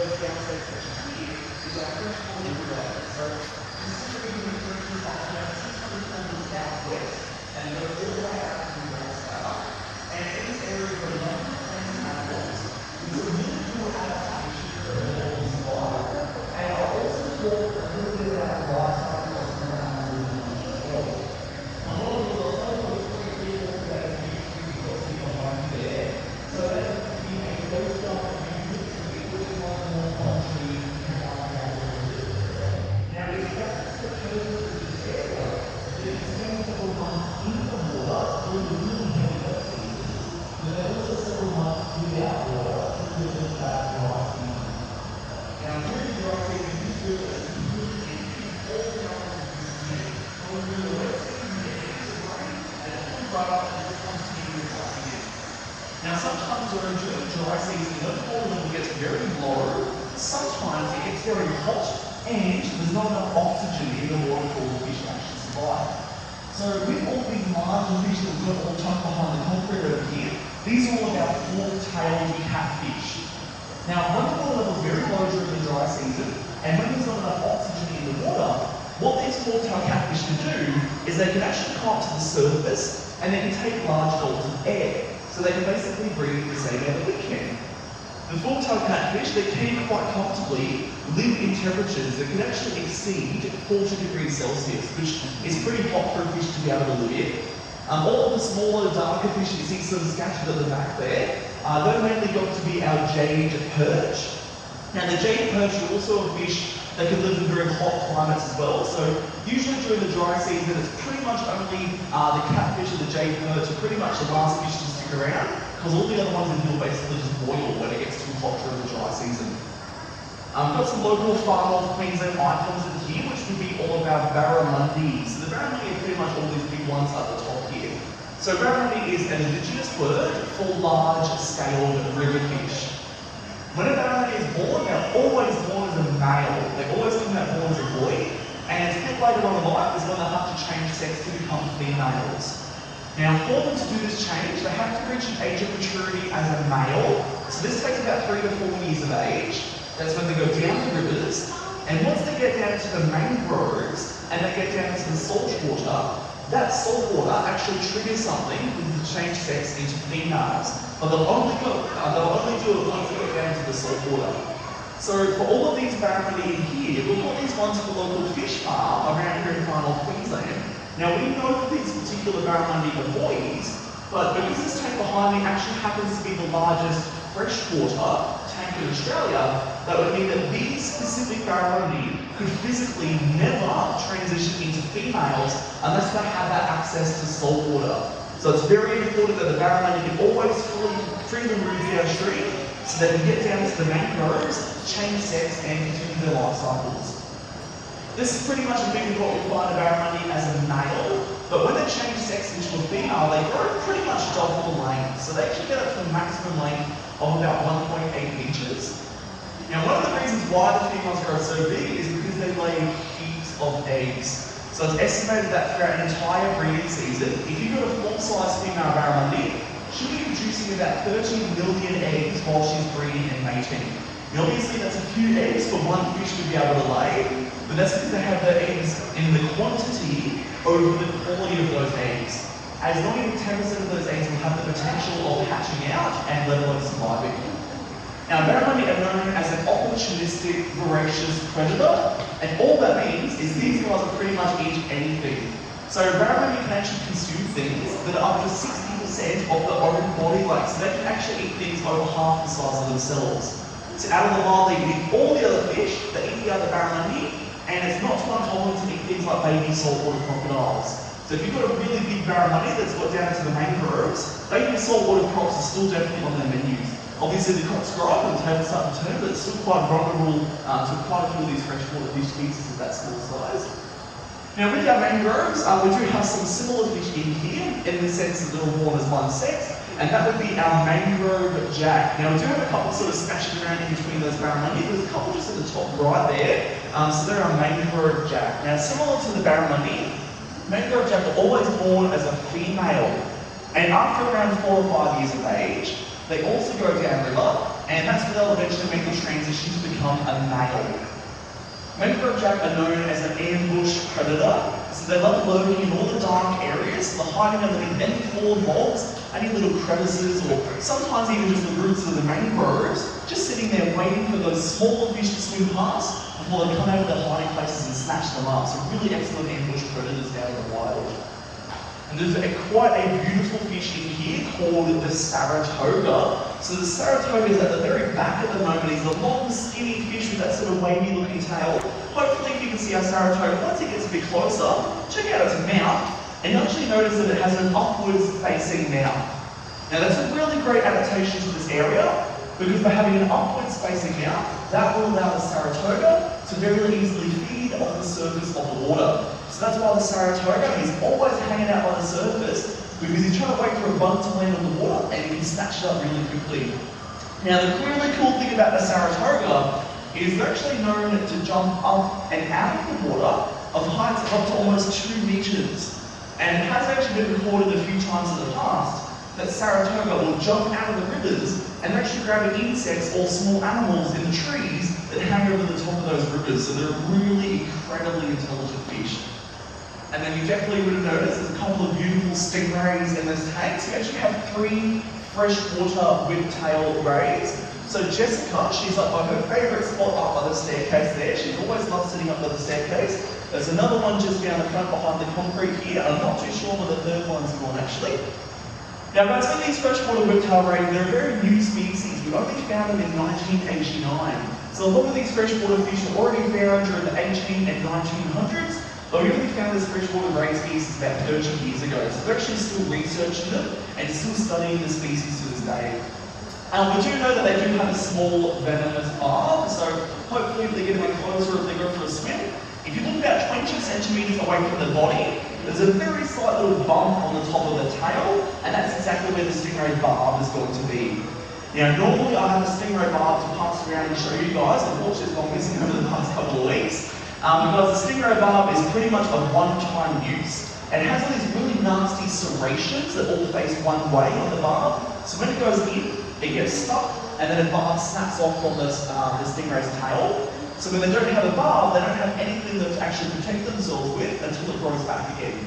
first downside section here is our freshwater whiptail. So specifically in the country of about 600 kilometers southwest and go all the way out to the North Star. And in this area we've got a number of plants and animals with a really cool adaptation for the world's environment. And I'll also talk a little bit about the life cycle of some animals as well. I'm going to do a whole lot of 23 more today to make sure you've got some behind there. So that's the most stuff that we use to be more country and now, if that's the chosen for this area, then it's going several months in the water through the really heavy wet season. But then also several months without water through the dry season. Now, during the dry season, this river is completely empty all the time of this season. However, the wet season, there is a rain and it comes right up and just continues like it is. Now, sometimes during the dry season, the water level gets very low. Sometimes it gets very hot and there's not enough oxygen in the water for the fish to actually survive. So with all these larger fish that we've got all tucked behind the concrete over here, these are all about fork-tailed catfish. Now, when the water level is very low during the dry season, and when there's not enough oxygen in the water, what these fork-tailed catfish can do is they can actually come up to the surface and they can take large gulps of air. So they can basically breathe the same air that we can. The fork-tailed catfish, they can quite comfortably live in temperatures that can actually exceed 40 degrees Celsius, which is pretty hot for a fish to be able to live in. All of the smaller, darker fish that you see sort of scattered at the back there, they're mainly got to be our jade perch. Now the jade perch is also a fish that can live in very hot climates as well. So usually during the dry season, it's pretty much only the catfish and the jade perch are pretty much the last fish to stick around, because all the other ones in here basically just boil when it gets too hot during the dry season. I've got some local far north Queensland icons in here, which would be all about barramundi. So the barramundi are pretty much all these big ones at the top here. So barramundi is an indigenous word for large-scaled river fish. When a barramundi is born, they're always born as a male. They always come out born as a boy, and a bit later on in life is when they have to change sex to become females. Now, for them to do this change, they have to reach an age of maturity as a male. So this takes about 3 to 4 years of age. That's when they go down the rivers. And once they get down to the mangroves and they get down to the salt water, that salt water actually triggers something with the change sex into females. But they'll only do it once they get down to the salt water. So for all of these barramundi in here, we've got these ones at the local fish farm around here in far north Queensland. Now we know that these particular barramundi are boys, but because this tank behind me actually happens to be the largest freshwater tank in Australia, that would mean that these specific barramundi could physically never transition into females unless they have that access to salt water. So it's very important that the barramundi can always freely move downstream so they can get down to the mangroves, change sex and continue their life cycles. This is pretty much a thing of what we find a barramundi as a male, but when they change sex into a female, they grow pretty much double the length. So they actually get up to a maximum length of about 1.8 inches. Now, one of the reasons why the females grow so big is because they lay heaps of eggs. So it's estimated that throughout an entire breeding season, if you've got a full-size female barramundi, she'll be producing about 13 million eggs while she's breeding and mating. Now, obviously, that's a few eggs for one fish to be able to lay, but that's because they have their eggs in the quantity over the quality of those eggs. As long as 10% of those eggs will have the potential of hatching out and let alone surviving. Now, barramundi are known as an opportunistic, voracious predator, and all that means is these guys will pretty much eat anything. So barramundi can actually consume things that are up to 60% of their own body weight, so they can actually eat things over half the size of themselves. So out in the wild, they eat all the other fish, they eat the other barramundi, and it's not too uncommon to eat things like baby saltwater crocodiles. So if you've got a really big barramundi that's got down to the mangroves, baby saltwater crocs are still definitely on their menus. Obviously the crocs grow up and the tails start to turn, but it's still quite vulnerable to quite a few of these freshwater fish species of that small size. Now with our mangroves, we do have some similar fish in here, in the sense that they're all born as one sex, and that would be our mangrove jack. Now we do have a couple sort of smashing around in between those barramundi. There's a couple just at the top right there, so they're our mangrove jack. Now similar to the barramundi, mangrove jack are always born as a female, and after around 4 or 5 years of age, they also go downriver and that's where they'll eventually make the transition to become a male. Mangrove jack are known as an ambush predator, so they love lurking in all the dark areas, they're hiding underneath any fallen logs, any little crevices, or sometimes even just the roots of the mangroves, just sitting there waiting for those smaller fish to swim past before they come out of their hiding places and snatch them up. So really excellent ambush predators down in the wild. And there's quite a beautiful fish in here called the Saratoga. So the Saratoga is at the very back at the moment. He's a long, skinny fish with that sort of wavy looking tail. Hopefully if you can see our Saratoga, once it gets a bit closer, check out its mouth, and you'll actually notice that it has an upwards facing mouth. Now that's a really great adaptation to this area, because by having an upwards facing mouth, that will allow the Saratoga to very easily feed off the surface of the water. So that's why the Saratoga is always hanging out by the surface, because he's trying to wait for a bug to land on the water and he can snatch it up really quickly. Now the really cool thing about the Saratoga is they're actually known to jump up and out of the water of heights of up to almost 2 meters. And it has actually been recorded a few times in the past that Saratoga will jump out of the rivers and they're actually grabbing insects or small animals in the trees that hang over the top of those rivers. So they're really incredibly intelligent fish. And then you definitely would have noticed there's a couple of beautiful stingrays in this tank. So we actually have 3 freshwater whiptail rays. So Jessica, she's up by her favourite spot up by the staircase there. She's always loved sitting up by the staircase. There's another one just down the front behind the concrete here. I'm not too sure where the third one's gone actually. Now guys, with these freshwater whiptail rays, they're a very new species. We only found them in 1989. So a lot of these freshwater fish were already found during the 18 and 1900s. But we only found this freshwater ray species about 30 years ago, so they're actually still researching them and still studying the species to this day. We do know that they do have a small venomous barb, so hopefully if they get a bit closer, if they go for a swim, if you look about 20 centimetres away from the body, there's a very slight little bump on the top of the tail, and that's exactly where the stingray barb is going to be. Now normally I have a stingray barb to pass around and show you guys, unfortunately it's gone missing over the past couple of weeks. Because the stingray barb is pretty much a one-time use. And it has all these really nasty serrations that all face one way on the barb. So when it goes in, it gets stuck, and then a barb snaps off from the stingray's tail. So when they don't have a barb, they don't have anything to actually protect themselves with until it grows back again.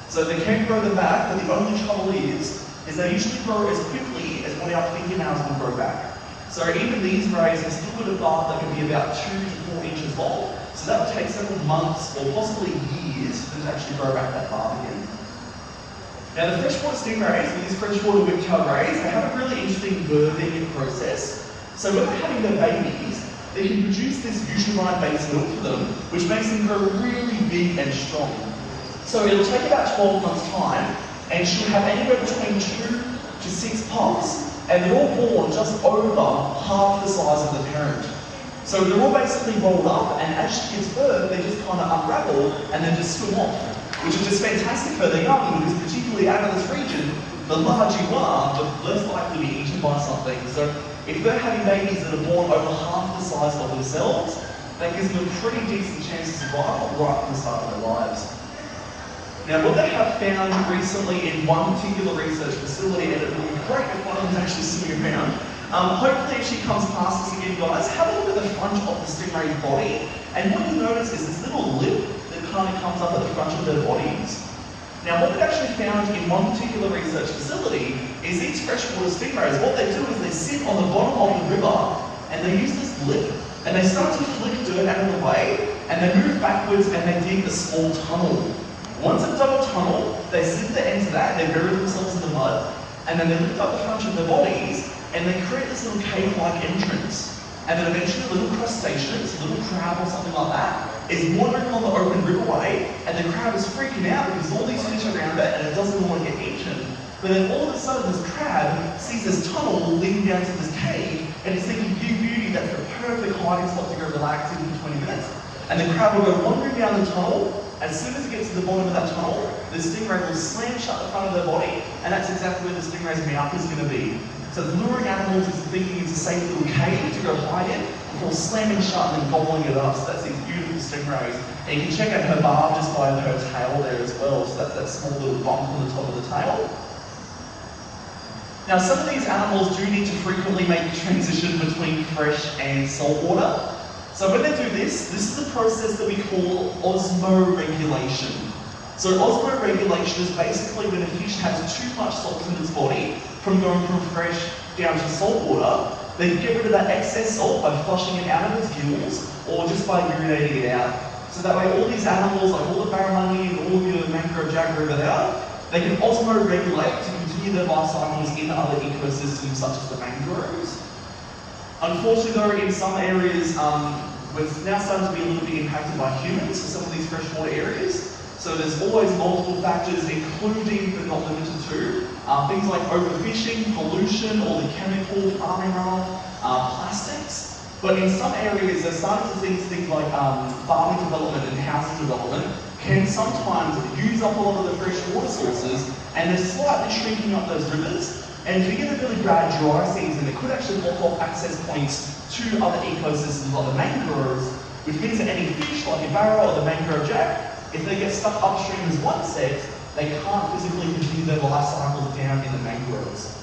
So they can grow them back, but the only trouble is they usually grow as quickly as what our fingernails will grow back. So even these rays have still got a barb that can be about 2 to 4 inches long. So that will take several months or possibly years for them to actually grow back that barb again. Now the freshwater stingrays, these freshwater whiptail rays, they have a really interesting birthing process. So when they're having their babies, they can produce this butyrine-based milk for them, which makes them grow really big and strong. So it'll take about 12 months' time, and she'll have anywhere between 2 to 6 pups, and they're all born just over half the size of the parent. So they're all basically rolled up, and as she gives birth, they just kind of unravel and then just swim off, which is just fantastic for the young, because particularly out of this region, the larger you are, the less likely to be eaten by something. So if they're having babies that are born over half the size of themselves, that gives them a pretty decent chance of survival right from the start of their lives. Now what they have found recently in one particular research facility, and it would be great if one of them is actually swimming around, hopefully if she comes past us again guys, have a look at the front of the stingray's body, and what you notice is this little lip that kind of comes up at the front of their bodies. Now what they've actually found in one particular research facility is these freshwater stingrays, what they do is they sit on the bottom of the river and they use this lip and they start to flick dirt out of the way and they move backwards and they dig a small tunnel. Once they've dug a tunnel, they zip the ends of that, they bury themselves in the mud, and then they lift up the front of their bodies and they create this little cave-like entrance. And then eventually a little crustacean, a little crab or something like that, is wandering on the open riverway, and the crab is freaking out because all these fish are around it and it doesn't want to get eaten. But then all of a sudden this crab sees this tunnel leading down to this cave, and it's thinking, you beauty, that's the perfect hiding spot to go relax in for 20 minutes. And the crab will go wandering down the tunnel. As soon as it gets to the bottom of that tunnel, the stingray will slam shut the front of their body, and that's exactly where the stingray's mouth is going to be. So it's luring animals into thinking it's a safe little cave to go hide in before slamming shut and then gobbling it up. So that's these beautiful stingrays. And you can check out her barb just by her tail there as well. So that's that small little bump on the top of the tail. Now, some of these animals do need to frequently make the transition between fresh and salt water. So when they do this is the process that we call osmoregulation. So osmoregulation is basically when a fish has too much salt in its body from going from fresh down to salt water, they get rid of that excess salt by flushing it out of its gills or just by urinating it out. So that way all these animals, like all the barramundi and all of your mangrove jack over there, they can osmoregulate to continue their life cycles in other ecosystems such as the mangroves. Unfortunately though, in some areas, we're now starting to be a little bit impacted by humans for some of these freshwater areas. So there's always multiple factors, including but not limited to things like overfishing, pollution, or the chemical farming runoff, plastics. But in some areas, they're starting to see things like farming development and housing development can sometimes use up a lot of the fresh water sources, and they're slightly shrinking up those rivers. And if you get a really bad dry season, it could actually block off access points to other ecosystems like the mangroves, which means that any fish like a barra or the mangrove jack, if they get stuck upstream as one sex, they can't physically continue their life cycles down in the mangroves.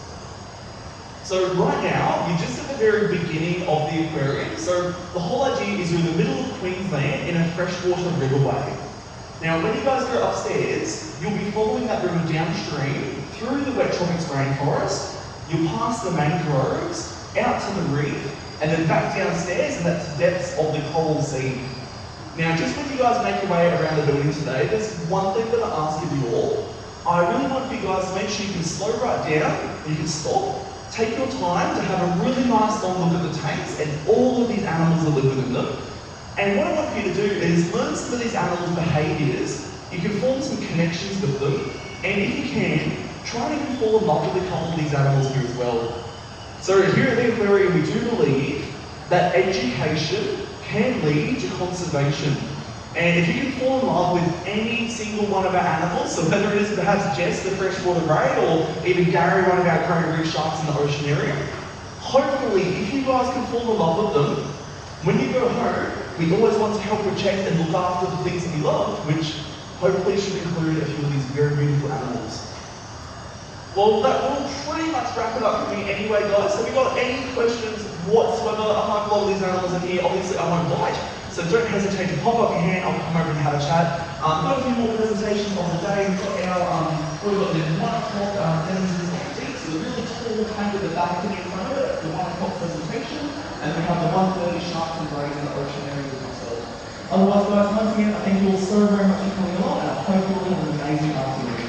So right now, you're just at the very beginning of the aquarium. So the whole idea is you're in the middle of Queensland in a freshwater riverway. Now when you guys go upstairs, you'll be following that river downstream through the wet tropics rainforest. You'll pass the mangroves, out to the reef, and then back downstairs, and that's the depths of the coral sea. Now, just when you guys make your way around the building today, there's one thing that I ask of you all. I really want for you guys to make sure you can slow right down, you can stop, take your time to have a really nice long look at the tanks and all of these animals that live within them. And what I want for you to do is learn some of these animals' behaviours. You can form some connections with them, and if you can, try and even fall in love with a couple of these animals here as well. So here at the aquarium, we do believe that education can lead to conservation. And if you can fall in love with any single one of our animals, so whether it is perhaps Jess, the freshwater ray, or even Gary, one of our great reef sharks in the ocean area, hopefully, if you guys can fall in love with them, when you go home, we always want to help protect and look after the things that we love, which hopefully should include a few of these very beautiful animals. Well, that will pretty much wrap it up for me anyway, guys. Have you got any questions whatsoever? I like a lot of these animals in here. Obviously, I won't bite, so don't hesitate to pop up your hand. I'll come over and have a chat. Got a few more presentations on the day. We've got our, we've got the 1 o'clock denizens antique, so the really tall tank with the balcony in front of it, the 1 o'clock presentation, and we have the 1:30 sharks and rays in the ocean area with myself. Otherwise, guys, once again, I thank you all so very much for coming along, and I hope you all have an amazing afternoon.